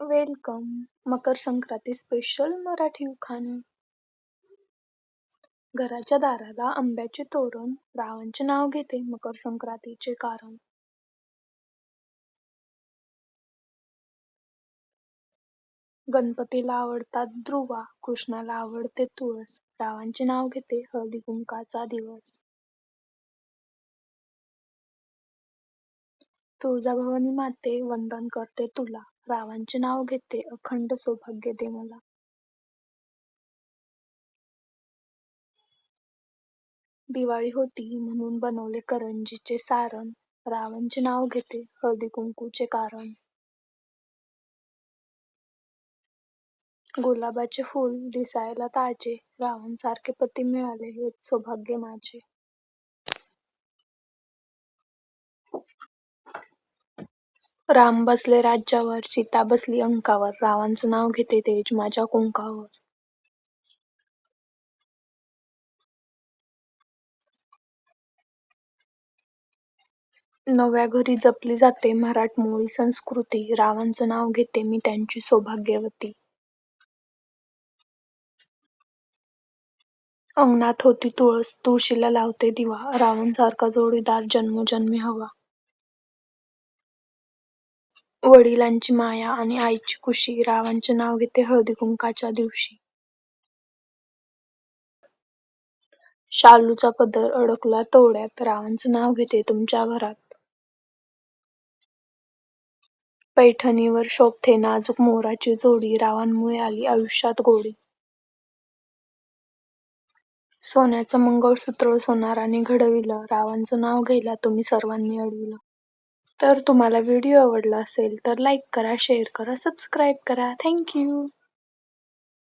Welcome. Makar Sankranti special Marathi उखाणे. घराच्या दाराला आंब्याचे तोरण, रावांचे नाव घेते मकर संक्रांतीचे कारण. गणपतीला आवडतात दुर्वा, कृष्णाला आवडते तुळस, रावांचे नाव घेते हळदी कुंकाचा दिवस. तुळजाभवानी माते वंदन करते तुला, रावांचे नाव घेते अखंड सौभाग्य दे मला. दिवाळी होती म्हणून बनवले करंजीचे सारण, रावांचे नाव घेते हळदी कुंकूचे कारण. गुलाबाचे फूल दिसायला ताजे, रावांसारखे पती मिळाले हेच सौभाग्य माझे. राम बसले राज्यावर, सीता बसली अंकावर, रावांचं नाव घेते तेज माझ्या कुंकावर. नव्या घरी जपली जाते मराठमोळी संस्कृती, रावांचं नाव घेते मी त्यांची सौभाग्यवती. अंगणात होती तुळस, तुळशीला लावते दिवा, रावांसारखा जोडीदार जन्मोजन्मी हवा. वडिलांची माया आणि आईची कुशी, रावांचे नाव घेते हळदी कुंकाच्या दिवशी. शालूचा पदर अडकला तोड्यात, रावांचं नाव घेते तुमच्या घरात. पैठणीवर शोभते नाजूक मोराची जोडी, रावांमुळे आली आयुष्यात गोडी. सोन्याचं मंगळसूत्र सोनाराने घडविलं, रावांचं नाव घ्यायला तुम्ही सर्वांनी अडविलं. तर तुम्हाला व्हिडिओ आवडला असेल तर लाईक करा, शेअर करा, सबस्क्राईब करा. Thank you.